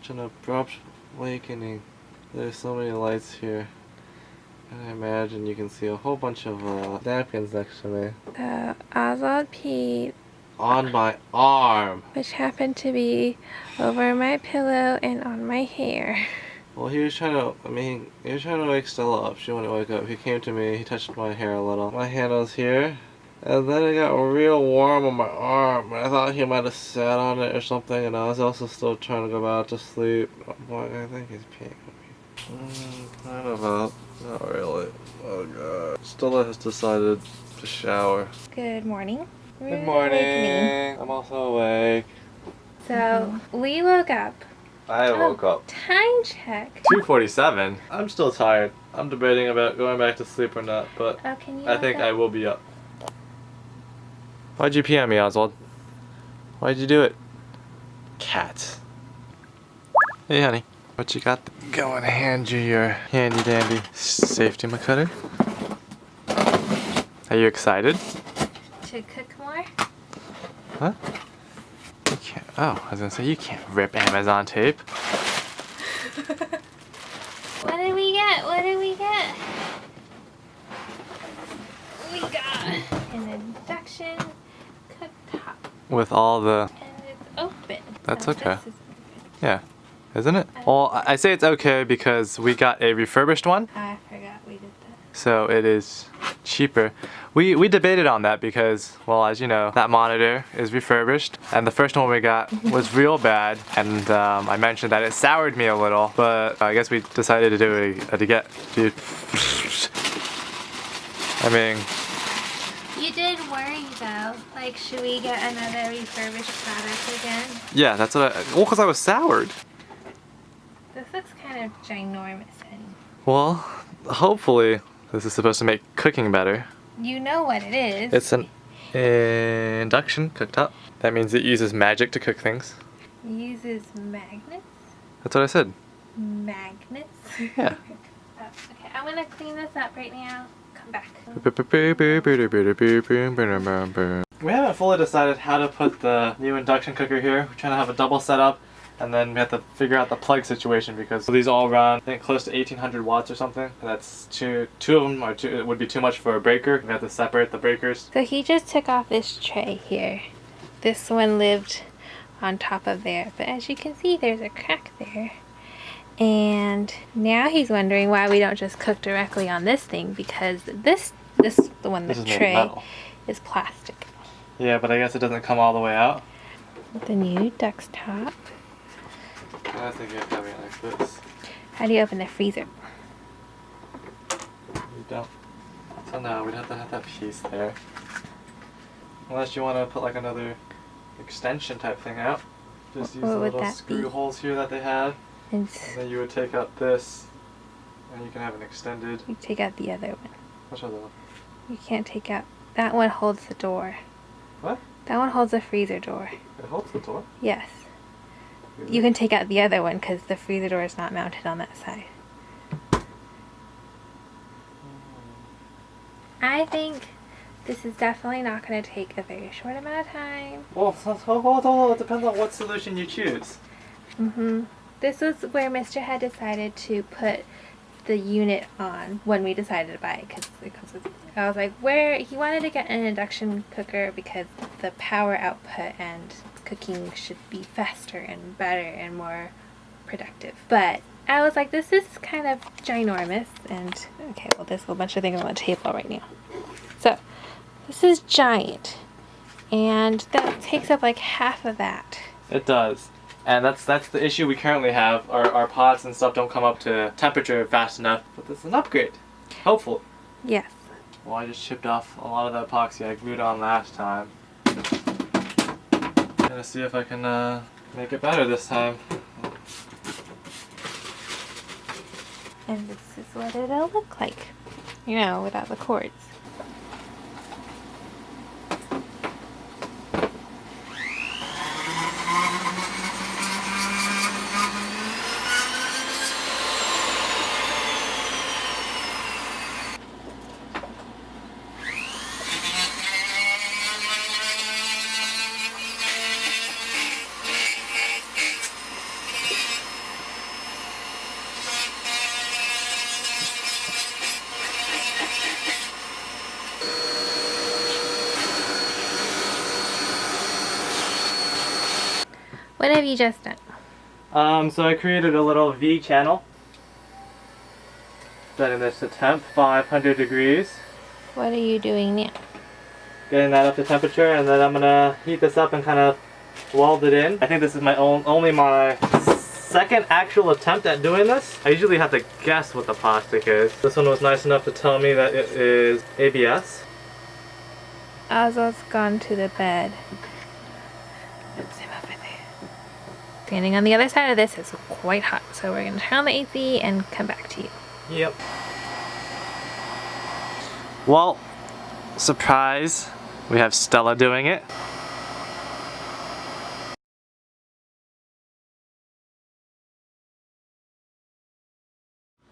such an abrupt awakening. There's so many lights here. And I imagine you can see a whole bunch of napkins next to me. Oswald peed On my arm! which happened to be over my pillow and on my hair. Well, he was trying to wake Stella up. She wouldn't wake up. He came to me, he touched my hair a little. My hand was here, and then it got real warm on my arm. And I thought he might have sat on it or something, and I was also still trying to go back to sleep. Boy, I think he's peeing on me. I don't know. Not really. Oh god. Stella has decided to shower. Good morning. Good morning. I'm also awake. So, we woke up. I woke up. Time check. 2:47. I'm still tired. I'm debating about going back to sleep or not, but Oh, can you I think I will be up. Why'd you pee on me, Oswald? Why'd you do it? Cat. Hey, honey. What you got? Going to hand you your handy dandy safety cutter. Are you excited? To cook more? Huh? You can't. Oh, I was gonna say you can't rip Amazon tape. What did we get? What did we get? We got an induction cooktop. With all the. And it's open. That's So okay. this is open. Yeah. Isn't it? Well, I say it's okay because we got a refurbished one. I forgot we did that. So it is cheaper. We debated on that because, well, as you know, that monitor is refurbished, and the first one we got was real bad, and I mentioned that it soured me a little, but I guess we decided to do it I mean, You did worry though. Like, should we get another refurbished product again? yeah, that's what well, because I was soured. This looks kind of ginormous, honey. Well, hopefully this is supposed to make cooking better. You know what it is. It's an induction cooktop. That means it uses magic to cook things. It uses magnets. That's what I said. Magnets? Yeah. Oh, okay, I'm gonna clean this up right now. Come back. We haven't fully decided how to put the new induction cooker here. We're trying to have a double setup, and then we have to figure out the plug situation because these all run, I think, close to 1800 watts or something. And that's two of them are it would be too much for a breaker. We have to separate the breakers. So he just took off this tray here. This one lived on top of there, but as you can see, there's a crack there. And now he's wondering why we don't just cook directly on this thing, because the one, the This is made of tray, metal. is plastic. Yeah, but I guess it doesn't come all the way out. The new duck's top. I think you have to have it like this. How do you open the freezer? You don't. So no, we'd have to have that piece there. Unless you want to put like another extension type thing out. Just use What the would little that screw be? holes here that they have. And And then you would take out this, and you can have an extended. you take out the other one. Which other one? You can't take out. That one holds the door. What? That one holds the freezer door. It holds the door. Yes. You can take out the other one because the freezer door is not mounted on that side. I think this is definitely not going to take a very short amount of time. Well, hold. It depends on what solution you choose. This was where Mr. had decided to put the unit on when we decided to buy it, because I was like, he wanted to get an induction cooker because the power output and cooking should be faster and better and more productive. But I was like, this is kind of ginormous, and okay, well, there's a bunch of things on the table right now. So this is giant, and that takes up like half of that. It does. And that's the issue we currently have. Our pots and stuff don't come up to temperature fast enough. But this is an upgrade. Hopefully. Yes. Well, I just chipped off a lot of the epoxy I glued on last time. Gonna see if I can make it better this time. And this is what it'll look like, you know, without the cords. What have you just done? So I created a little V channel. Setting this to temp 500 degrees. What are you doing now? Getting that up to temperature, and then I'm gonna heat this up and kind of weld it in. I think this is only my second actual attempt at doing this. I usually have to guess what the plastic is. This one was nice enough to tell me that it is ABS. Oswald's gone to the bed. Let's him over there. Standing on the other side of this is quite hot, so we're gonna turn on the AC and come back to you. Yep. Well, surprise, we have Stella doing it.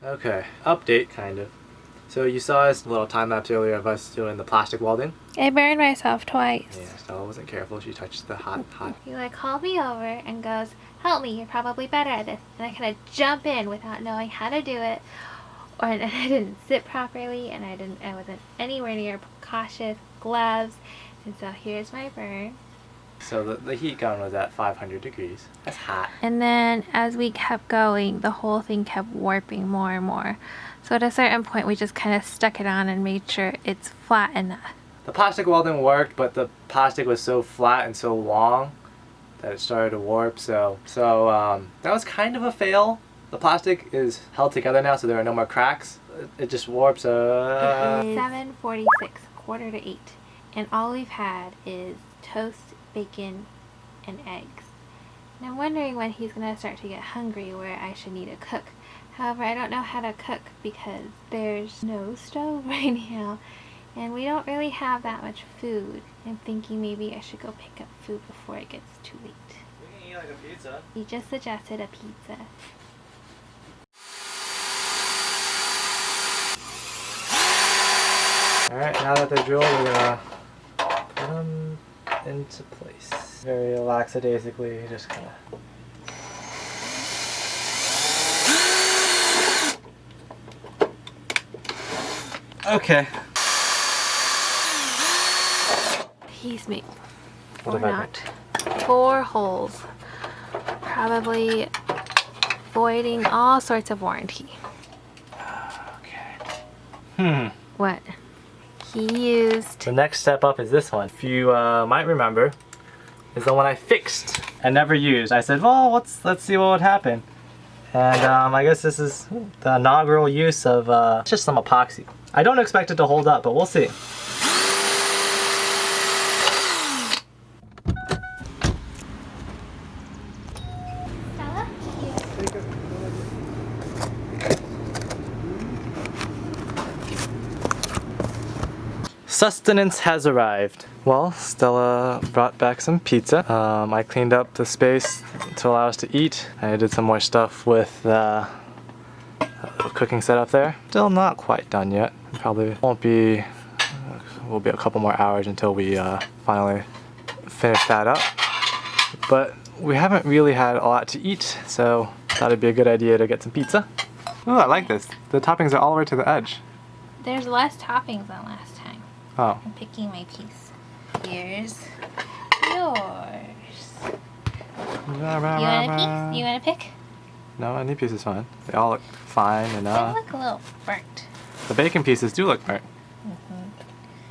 Okay, update kind of. So you saw us a little time lapse earlier of us doing the plastic welding. I burned myself twice. Yeah, Stella wasn't careful. She touched the hot. He like called me over and goes, "Help me, you're probably better at this." And I kind of jump in without knowing how to do it. And I didn't sit properly, and I wasn't anywhere near cautious, gloves, and so here's my burn. So the heat gun was at 500 degrees. That's hot. And then as we kept going, the whole thing kept warping more and more. So at a certain point, we just kind of stuck it on and made sure it's flat enough. The plastic welding worked, but the plastic was so flat and so long that it started to warp. So that was kind of a fail. The plastic is held together now, so there are no more cracks. It just warps. It is 7:46, 7:45, and all we've had is toast, bacon, and eggs. And I'm wondering when he's going to start to get hungry where I should need a cook. However, I don't know how to cook because there's no stove right now, and we don't really have that much food. I'm thinking maybe I should go pick up food before it gets too late. We can eat like a pizza. He just suggested a pizza. Alright, now that they're drilled, we're gonna put them into place. Very lackadaisically, just kinda. Okay. He's made, What or if I not, 4 holes. Probably voiding all sorts of warranty. Okay. What? He used... The next step up is this one. If you might remember, is the one I fixed and never used. I said, well, let's see what would happen. And I guess this is the inaugural use of just some epoxy. I don't expect it to hold up, but we'll see. Stella? Sustenance has arrived. Well, Stella brought back some pizza. I cleaned up the space to allow us to eat. I did some more stuff with the cooking setup there. Still not quite done yet. Probably will be a couple more hours until we finally finish that up. But we haven't really had a lot to eat, so thought it'd be a good idea to get some pizza. Oh, I like this. The toppings are all the way to the edge. There's less toppings than last time. Oh. I'm picking my piece. Here's yours. You want a piece? You want to pick? No, any piece is fine. They all look fine and They look a little burnt. the bacon pieces do look burnt.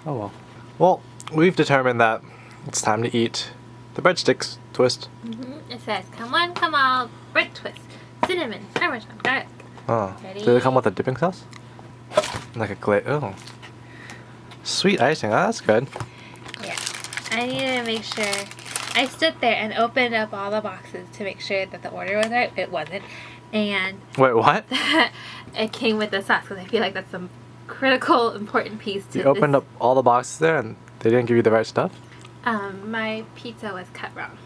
Oh well. Well, we've determined that it's time to eat the breadsticks twist. It says, come on, bread twist, cinnamon, parmesan, garlic. Oh. Ready? Did it come with a dipping sauce? Like a oh. Sweet icing. Oh, that's good. Yeah, I needed to make sure. I stood there and opened up all the boxes to make sure that the order was right. It wasn't. And Wait, what? it came with the sauce because I feel like that's some critical, important piece to You opened up all the boxes there and they didn't give you the right stuff? My pizza was cut wrong.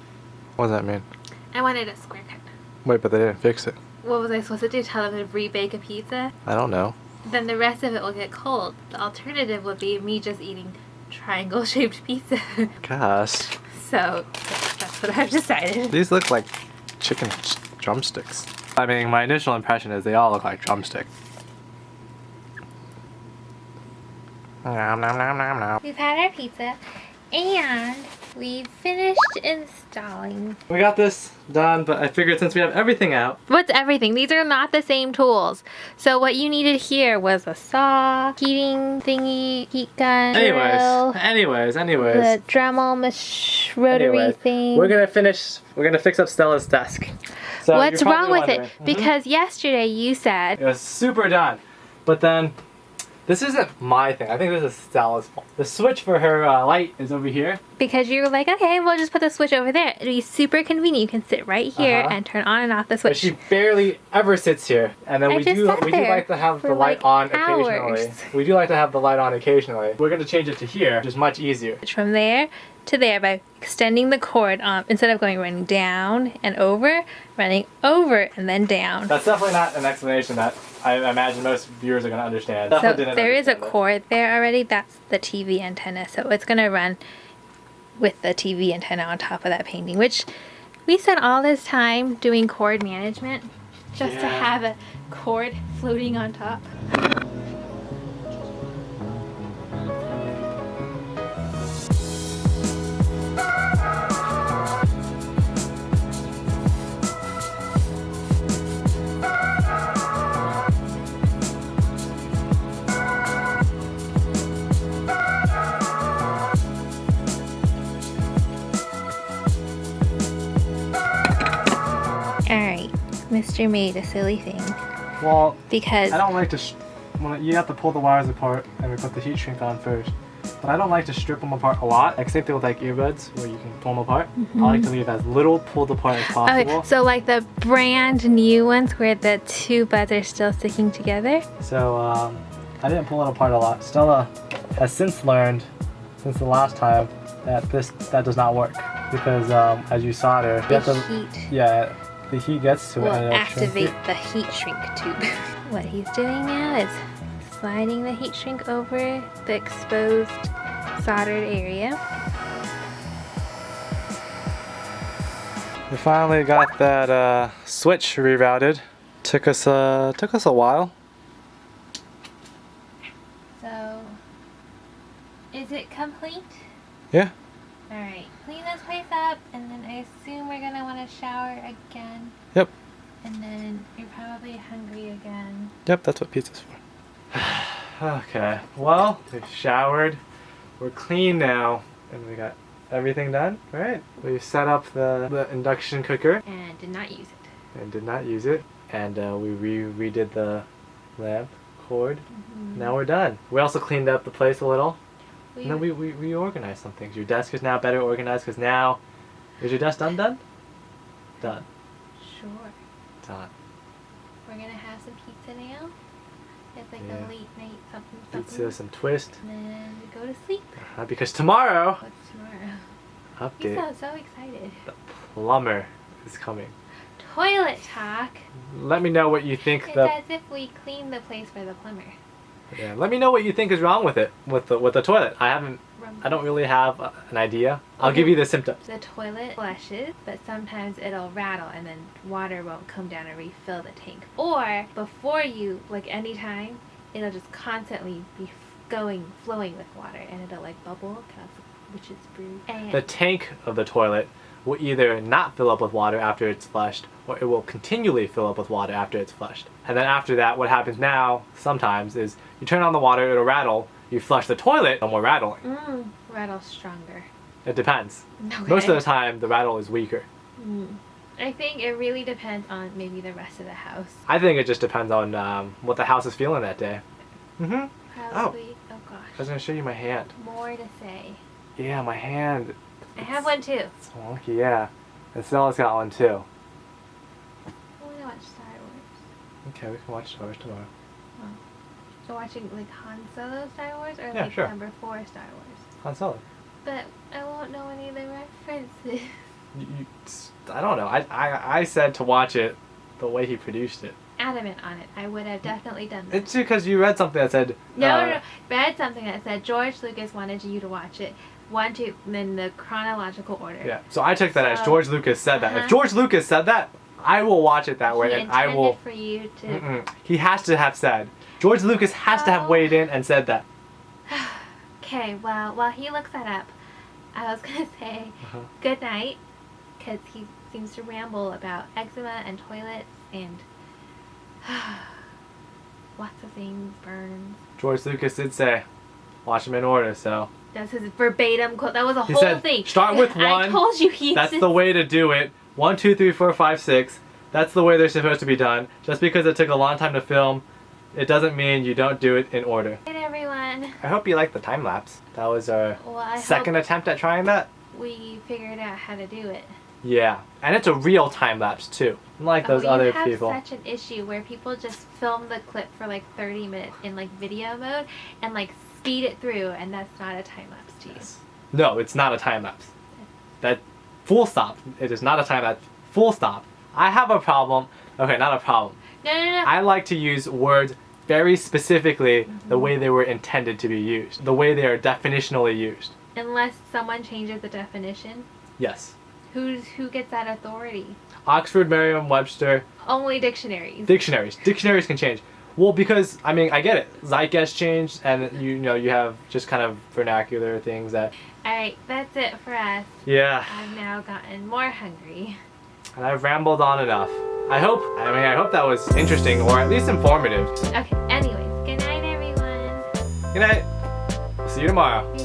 What does that mean? I wanted a square cut. Wait, but they didn't fix it. What was I supposed to do? Tell them to rebake a pizza? I don't know. Then the rest of it will get cold. The alternative would be me just eating triangle-shaped pizza. Gosh. So that's what I've decided. These look like chicken drumsticks. I mean, my initial impression is they all look like drumsticks. Nom, nom, nom, nom, nom. We've had our pizza, and We finished installing. We got this done, but I figured since we have everything out. What's everything? These are not the same tools. So what you needed here was a saw, heating thingy, heat gun, drill, Anyways. the Dremel rotary thing. We're gonna fix up Stella's desk. So What's you're probably wrong with it? wondering. Because yesterday you said It was super done, but then this isn't my thing. I think this is Stella's fault. The switch for her light is over here. because you were like, okay, we'll just put the switch over there. It'll be super convenient. You can sit right here and turn on and off the But switch. she barely ever sits here, and then I we just do sat there like to have for the light like on hours. occasionally. We do like to have the light on occasionally. We're gonna change it to here, which is much easier. From there to there by extending the cord instead of running down and over, running over and then down. That's definitely not an explanation that I imagine most viewers are gonna understand. So Definitely didn't there is a understand it. cord there already. That's the TV antenna. So it's gonna run with the TV antenna on top of that painting, which we spent all this time doing cord management just to Yeah. have a cord floating on top. Alright, Mr. made a silly thing Well, because I don't like to. Well, you have to pull the wires apart, and we put the heat shrink on first. But I don't like to strip them apart a lot. Like same thing with like earbuds, where you can pull them apart. I like to leave as little pulled apart as possible. okay, so like the brand new ones where the two buds are still sticking together. So I didn't pull it apart a lot. Stella has since learned, since the last time, that that does not work because as you solder, you have The to, heat yeah, the heat gets to it will and it'll shrink activate it. the heat shrink tube. What he's doing now is sliding the heat shrink over the exposed soldered area. We finally got that switch rerouted. Took us a while. So, is it complete? Yeah. Alright, clean this place up, and then I assume we're gonna want to shower again. Yep. And then you're probably hungry again. Yep, that's what pizza's for. Okay, well, we've showered. We're clean now, and we got everything done. All right, we've set up the induction cooker And did not use it. and did not use it, and we redid the lamp cord. Now we're done. We also cleaned up the place a little. And then we reorganized some things. Your desk is now better organized because now, is your desk done? Done? Sure. Done. We're gonna have some pizza now. It's like Yeah. a late night something. Pizza, some twist. And then we go to sleep. Because tomorrow, What's tomorrow? You update, sound so excited. the plumber is coming. Toilet talk. Let me know what you think. It's The as if we cleaned the place for the plumber. Yeah, let me know what you think is wrong with it, with the toilet. I don't really have an idea. I'll give you the symptoms. The toilet flushes, but sometimes it'll rattle and then water won't come down and refill the tank. Or before you, like anytime, it'll just constantly be flowing with water and it'll like bubble, which is brew. And The tank of the toilet will either not fill up with water after it's flushed, or it will continually fill up with water after it's flushed. And then after that, what happens now, sometimes, is you turn on the water, it'll rattle, you flush the toilet, no more rattling. rattles stronger. It depends. Okay. Most of the time, the rattle is weaker. I think it really depends on maybe the rest of the house. I think it just depends on what the house is feeling that day. Probably. Oh I gosh. was gonna show you my hand. More to say. Yeah, my hand. I have one too. It's wonky, yeah. And Stella's got one too. I want to watch Star Wars. Okay, we can watch Star Wars tomorrow. So watching like Han Solo Star Wars or Yeah, like sure. number 4 Star Wars. Han Solo. But I won't know any of the references. I don't know. I said to watch it the way he produced it. Adamant on it. I would have definitely done that. It's because you read something that said. No. Read something that said George Lucas wanted you to watch it. 1, 2, and then the chronological order. Yeah. So I took that as So- George Lucas said that. If George Lucas said that, I will watch it that way, He and I will. intended for you to. He has to have said. George Lucas has to have Oh. weighed in and said that. Okay, well, while he looks that up, I was gonna say good night, because he seems to ramble about eczema and toilets and lots of things, burns. George Lucas did say, watch them in order, so. That's his verbatim quote. That was a He whole said, thing. start with one. I told you he That's the way to do it. 1, 2, 3, 4, 5, 6. That's the way they're supposed to be done. Just because it took a long time to film, it doesn't mean you don't do it in order. Good night, everyone. I hope you liked the time lapse. That was our Well, I second hope attempt at trying that. we figured out how to do it. Yeah, and it's a real time lapse too, unlike those other people. We have such an issue where people just film the clip for like 30 minutes in like video mode and like speed it through, and that's not a time lapse to use. No, it's not a time lapse. That full stop. It is not a time lapse. Full stop. I have a problem. Okay, not a problem. No. I like to use words very specifically the way they were intended to be used, the way they are definitionally used. Unless someone changes the definition. Yes. Who gets that authority? Oxford, Merriam-Webster. Only dictionaries. Dictionaries. Dictionaries can change. Well, because, I mean, I get it. Zeitgeist changed, and you know, you have just kind of vernacular things that... Alright, that's it for us. Yeah. I've now gotten more hungry. And I've rambled on enough. I hope that was interesting, or at least informative. Okay, anyways, good night, everyone. Good night. See you tomorrow.